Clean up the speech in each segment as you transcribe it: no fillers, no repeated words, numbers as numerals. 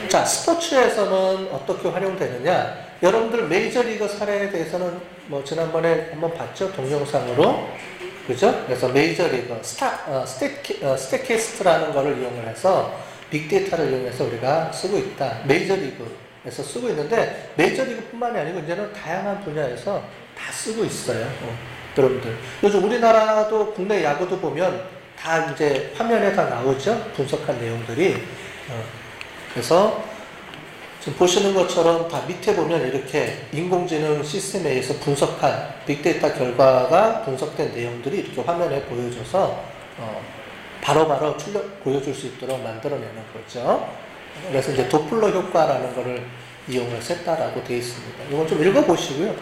자, 스포츠에서는 어떻게 활용되느냐? 여러분들 메이저리그 사례에 대해서는 뭐 지난번에 한번 봤죠? 동영상으로. 그죠? 그래서 메이저리그 스태캐스트라는 거를 이용을 해서 빅데이터를 이용해서 우리가 쓰고 있다. 메이저리그에서 쓰고 있는데 메이저리그뿐만이 아니고 이제는 다양한 분야에서 다 쓰고 있어요. 여러분들. 요즘 우리나라도 국내 야구도 보면 다 이제 화면에 다 나오죠? 분석한 내용들이. 그래서 지금 보시는 것처럼 다 밑에 보면 이렇게 인공지능 시스템에 의해서 분석한 빅데이터 결과가 분석된 내용들이 이렇게 화면에 보여줘서 바로바로 보여줄 수 있도록 만들어내는 거죠. 그래서 이제 도플러 효과라는 거를 이용을 했다라고 되어 있습니다. 이건 좀 읽어보시고요.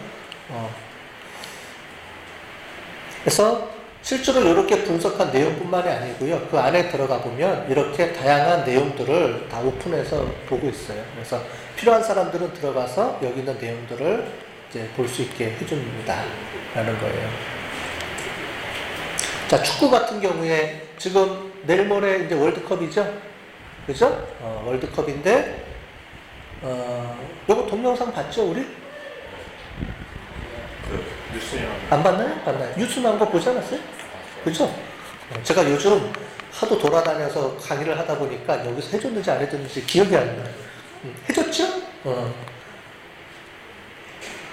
그래서 실제로 이렇게 분석한 내용뿐만이 아니고요. 그 안에 들어가 보면 이렇게 다양한 내용들을 다 오픈해서 보고 있어요. 그래서 필요한 사람들은 들어가서 여기 있는 내용들을 이제 볼 수 있게 해줍니다. 라는 거예요. 자, 축구 같은 경우에 지금 내일 모레 이제 월드컵이죠? 그죠? 월드컵인데, 요거 동영상 봤죠, 우리? 안 봤나요? 봤나요? 뉴스 나온 거 보지 않았어요? 그죠? 제가 요즘 하도 돌아다녀서 강의를 하다 보니까 여기서 해줬는지 안 해줬는지 기억이 안 나요. 해줬죠?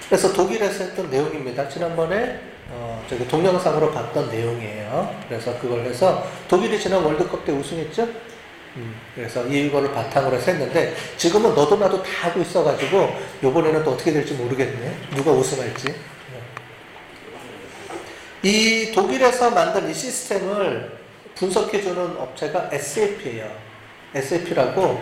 그래서 독일에서 했던 내용입니다. 지난번에 저기 동영상으로 봤던 내용이에요. 그래서 그걸 해서 독일이 지난 월드컵 때 우승했죠? 그래서 이거를 바탕으로 해서 했는데 지금은 너도 나도 다 하고 있어가지고 요번에는 또 어떻게 될지 모르겠네. 누가 우승할지. 이 독일에서 만든 이 시스템을 분석해주는 업체가 SAP예요. SAP라고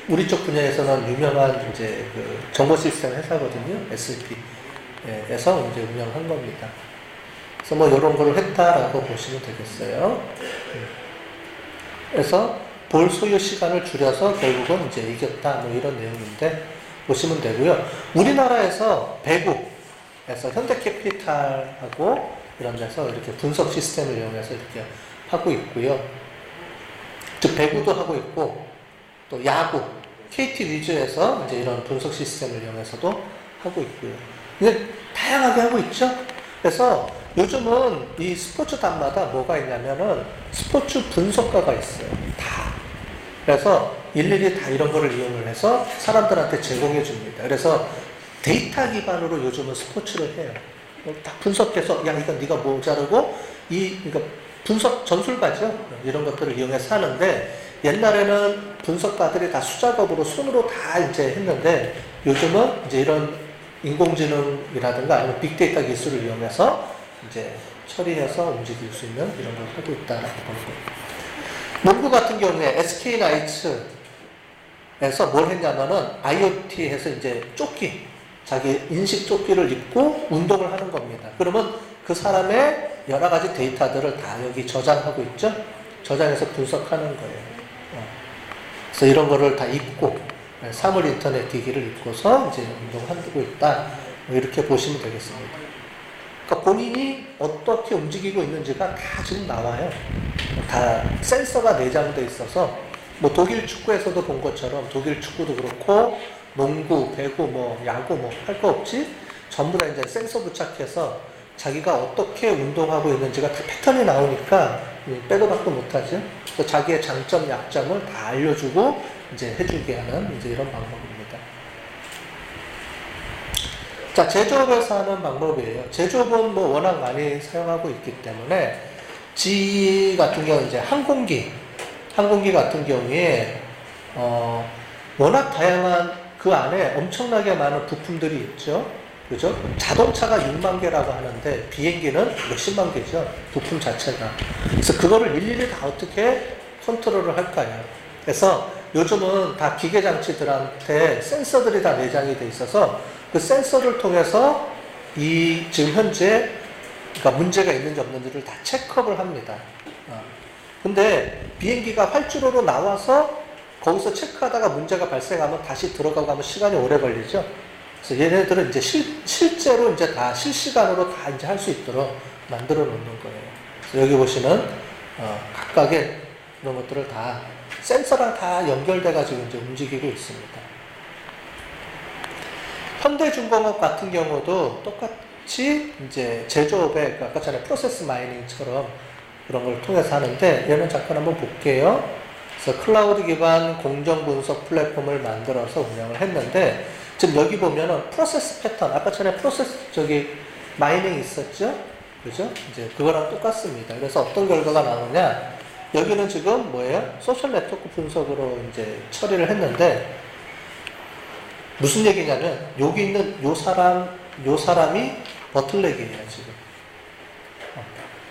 우리 쪽 분야에서는 유명한 이제 그 정보 시스템 회사거든요. SAP에서 이제 운영한 겁니다. 그래서 뭐 이런 걸 했다라고 보시면 되겠어요. 그래서 볼 소요 시간을 줄여서 결국은 이제 이겼다 뭐 이런 내용인데 보시면 되고요. 우리나라에서 배구에서 현대캐피탈하고 이런 데서 이렇게 분석 시스템을 이용해서 이렇게 하고 있고요. 즉 배구도 하고 있고 또 야구, KT 위즈에서 이제 이런 분석 시스템을 이용해서도 하고 있고요. 이제 다양하게 하고 있죠. 그래서 요즘은 이 스포츠단마다 뭐가 있냐면은 스포츠 분석가가 있어요. 다. 그래서 일일이 다 이런 거를 이용을 해서 사람들한테 제공해 줍니다. 그래서 데이터 기반으로 요즘은 스포츠를 해요. 딱 분석해서 야 이거 네가 뭐 자르고 그러니까 분석 전술가죠. 이런 것들을 이용해서 하는데 옛날에는 분석가들이 다 수작업으로 손으로 다 이제 했는데 요즘은 이제 이런 인공지능이라든가 아니면 빅데이터 기술을 이용해서 이제 처리해서 움직일 수 있는 이런 걸 하고 있다라고 보는 거예요. 농구 같은 경우에 SK 나이츠에서 뭘 했냐면은 IoT 해서 이제 조끼 자기 인식 조끼를 입고 운동을 하는 겁니다. 그러면 그 사람의 여러 가지 데이터들을 다 여기 저장하고 있죠? 저장해서 분석하는 거예요. 그래서 이런 거를 다 입고, 사물 인터넷 기기를 입고서 이제 운동을 하고 있다. 이렇게 보시면 되겠습니다. 그러니까 본인이 어떻게 움직이고 있는지가 다 지금 나와요. 다 센서가 내장되어 있어서, 뭐 독일 축구에서도 본 것처럼 독일 축구도 그렇고, 농구, 배구, 뭐 야구 뭐 할 거 없지? 전부 다 이제 센서 부착해서 자기가 어떻게 운동하고 있는지가 다 패턴이 나오니까 빼도 박도 못하죠. 그래서 자기의 장점, 약점을 다 알려주고 이제 해주게 하는 이제 이런 방법입니다. 자, 제조업에서 하는 방법이에요. 제조업은 뭐 워낙 많이 사용하고 있기 때문에 GE 같은 경우 이제 항공기 같은 경우에 워낙 개량한 그 안에 엄청나게 많은 부품들이 있죠. 그죠? 자동차가 6만 개라고 하는데 비행기는 몇십만 개죠. 부품 자체가. 그래서 그거를 일일이 다 어떻게 컨트롤을 할까요? 그래서 요즘은 다 기계장치들한테 센서들이 다 내장이 돼 있어서 그 센서를 통해서 이 지금 현재 그러니까 문제가 있는지 없는지를 다 체크업을 합니다. 근데 비행기가 활주로로 나와서 거기서 체크하다가 문제가 발생하면 다시 들어가고 하면 시간이 오래 걸리죠. 그래서 얘네들은 이제 실제로 이제 다 실시간으로 다 이제 할 수 있도록 만들어 놓는 거예요. 그래서 여기 보시는 각각의 이런 것들을 다 센서랑 다 연결돼가지고 이제 움직이고 있습니다. 현대중공업 같은 경우도 똑같이 이제 제조업에 아까 전에 프로세스 마이닝처럼 그런 걸 통해서 하는데 얘는 잠깐 한번 볼게요. 그래서 클라우드 기반 공정 분석 플랫폼을 만들어서 운영을 했는데 지금 여기 보면은 프로세스 패턴 아까 전에 프로세스 마이닝 있었죠? 그죠? 이제 그거랑 똑같습니다. 그래서 어떤 결과가 나오냐? 여기는 지금 뭐예요? 소셜 네트워크 분석으로 이제 처리를 했는데 무슨 얘기냐면 여기 있는 요 사람이 버틀렉이에요 지금.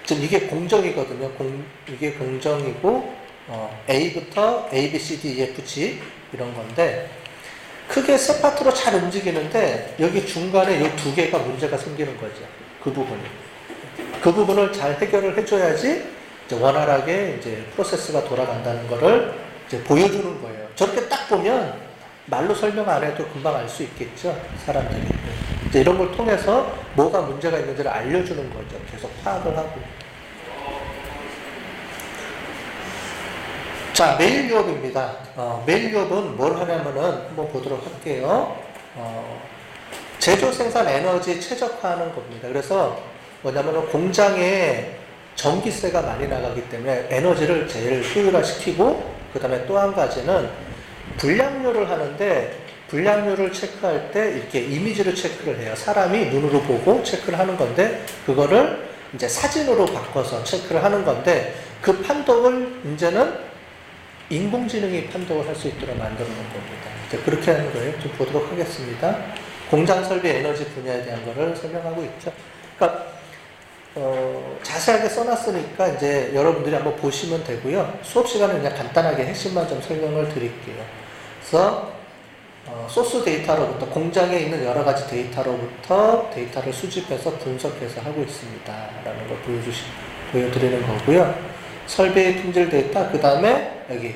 지금 이게 공정이거든요. 이게 공정이고 A부터 A, B, C, D, E, F, G 이런 건데 크게 세 파트로 잘 움직이는데 여기 중간에 이 두 개가 문제가 생기는 거죠. 그 부분이. 그 부분을 잘 해결을 해줘야지 이제 원활하게 이제 프로세스가 돌아간다는 거를 이제 보여주는 거예요. 저렇게 딱 보면 말로 설명 안 해도 금방 알 수 있겠죠, 사람들이. 이제 이런 걸 통해서 뭐가 문제가 있는지를 알려주는 거죠. 계속 파악을 하고. 자, 메일 유업입니다. 메일 유업은 뭘 하냐면은 한번 보도록 할게요. 제조 생산 에너지 최적화하는 겁니다. 그래서 뭐냐면은 공장에 전기세가 많이 나가기 때문에 에너지를 제일 효율화시키고 그 다음에 또 한 가지는 불량률을 하는데 불량률을 체크할 때 이렇게 이미지를 체크를 해요. 사람이 눈으로 보고 체크를 하는 건데 그거를 이제 사진으로 바꿔서 체크를 하는 건데 그 판독을 이제는 인공지능이 판독을 할 수 있도록 만들어 놓은 겁니다. 이제 그렇게 하는 거예요. 좀 보도록 하겠습니다. 공장 설비 에너지 분야에 대한 거를 설명하고 있죠. 그러니까 자세하게 써놨으니까 이제 여러분들이 한번 보시면 되고요. 수업 시간은 그냥 간단하게 핵심만 좀 설명을 드릴게요. 그래서 소스 데이터로부터 공장에 있는 여러 가지 데이터로부터 데이터를 수집해서 분석해서 하고 있습니다. 라는 걸 보여드리는 거고요. 설비 품질 데이터, 그 다음에 여기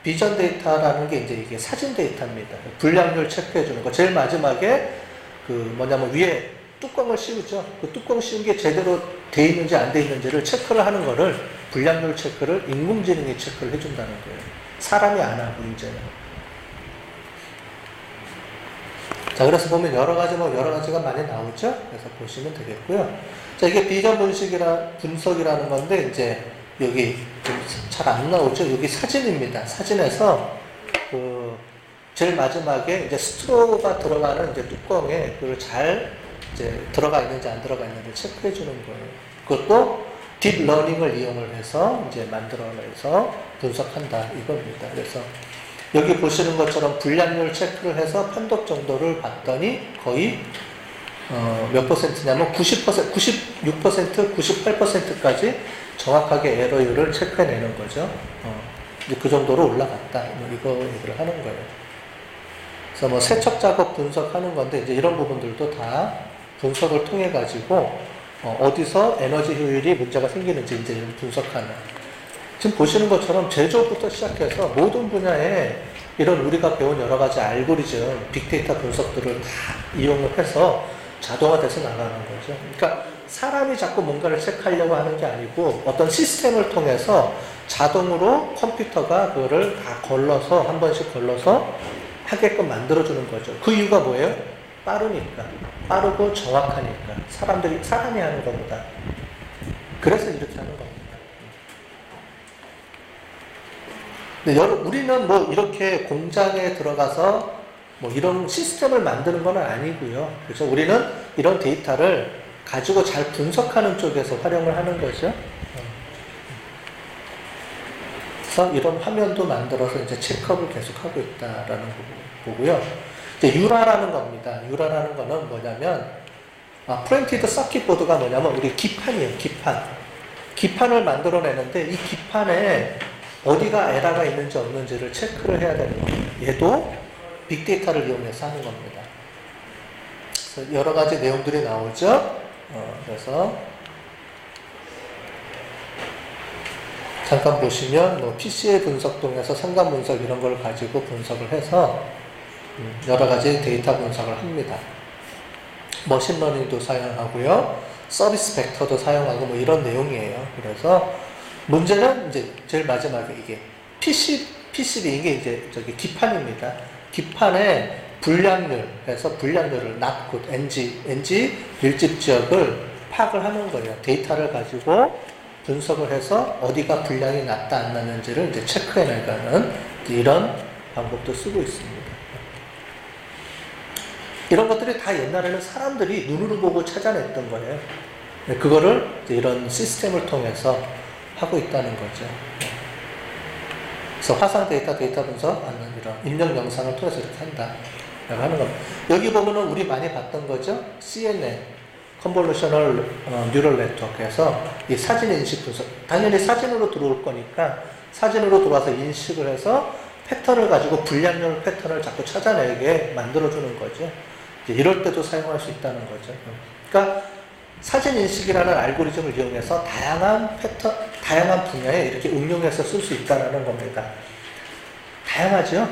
비전 데이터라는 게 이제 이게 사진 데이터입니다. 불량률 체크해주는 거. 제일 마지막에 그 뭐냐면 위에 뚜껑을 씌우죠. 그 뚜껑 씌운 게 제대로 돼 있는지 안 돼 있는지를 체크를 하는 거를 불량률 체크를 인공지능이 체크를 해준다는 거예요. 사람이 안 하고 이제는. 자, 그래서 보면 여러 가지가 많이 나오죠. 그래서 보시면 되겠고요. 자, 이게 비전 분석이라는 건데 이제 여기 잘 안 나오죠. 여기 사진입니다. 사진에서 그 제일 마지막에 이제 스트로가 들어가는 이제 뚜껑에 그걸 잘 이제 들어가 있는지 안 들어가 있는지 체크해 주는 거예요. 그것도 딥러닝을 이용을 해서 이제 만들어내서 분석한다 이겁니다. 그래서 여기 보시는 것처럼 불량률 체크를 해서 판독 정도를 봤더니 거의 몇 퍼센트냐면 90%, 96%, 98%까지 정확하게 에러율을 체크해내는 거죠. 이제 그 정도로 올라갔다. 이거 얘기를 하는 거예요. 그래서 뭐 세척 작업 분석하는 건데 이제 이런 부분들도 다 분석을 통해 가지고 어디서 에너지 효율이 문제가 생기는지 이제 분석하는. 지금 보시는 것처럼 제조부터 시작해서 모든 분야에 이런 우리가 배운 여러 가지 알고리즘, 빅데이터 분석들을 다 이용을 해서 자동화돼서 나가는 거죠. 그러니까 사람이 자꾸 뭔가를 체크하려고 하는 게 아니고 어떤 시스템을 통해서 자동으로 컴퓨터가 그거를 다 걸러서 한 번씩 걸러서 하게끔 만들어주는 거죠. 그 이유가 뭐예요? 빠르니까. 빠르고 정확하니까. 사람이 하는 것보다. 그래서 이렇게 하는 겁니다. 근데 우리는 뭐 이렇게 공장에 들어가서 뭐 이런 시스템을 만드는 건 아니고요. 그래서 우리는 이런 데이터를 가지고 잘 분석하는 쪽에서 활용을 하는 거죠. 그래서 이런 화면도 만들어서 이제 체크업을 계속하고 있다라는 거고요. 이제 유라라는 겁니다. 유라라는 거는 뭐냐면, 프린티드 서킷 보드가 뭐냐면, 우리 기판이에요, 기판. 기판을 만들어내는데, 이 기판에 어디가 에러가 있는지 없는지를 체크를 해야 되는 겁니다. 얘도 빅데이터를 이용해서 하는 겁니다. 그래서 여러 가지 내용들이 나오죠. 그래서 잠깐 보시면 뭐 PC의 분석 통해서 성감 분석 이런 걸 가지고 분석을 해서 여러 가지 데이터 분석을 합니다. 머신러닝도 사용하고요, 서비스 벡터도 사용하고 뭐 이런 내용이에요. 그래서 문제는 이제 제일 마지막에 이게 PC PCB, 이게 이제 저기 기판입니다. 기판에 불량률에서 불량률을 낮고 NG 밀집 지역을 파악을 하는 거예요. 데이터를 가지고 분석을 해서 어디가 불량이 낮다 안 낮는지를 이제 체크해 나가는 이런 방법도 쓰고 있습니다. 이런 것들이 다 옛날에는 사람들이 눈으로 보고 찾아냈던 거예요. 그거를 이런 시스템을 통해서 하고 있다는 거죠. 그래서 화상 데이터 분석, 이런 입력 영상을 통해서 이렇게 한다. 하는 겁니다. 여기 보면은 우리 많이 봤던 거죠. CNN, Convolutional Neural Network에서 이 사진 인식 분석. 당연히 사진으로 들어올 거니까 사진으로 들어와서 인식을 해서 패턴을 가지고 불량률 패턴을 자꾸 찾아내게 만들어주는 거죠. 이럴 때도 사용할 수 있다는 거죠. 그러니까 사진 인식이라는 알고리즘을 이용해서 다양한 패턴, 다양한 분야에 이렇게 응용해서 쓸 수 있다는 겁니다. 다양하죠?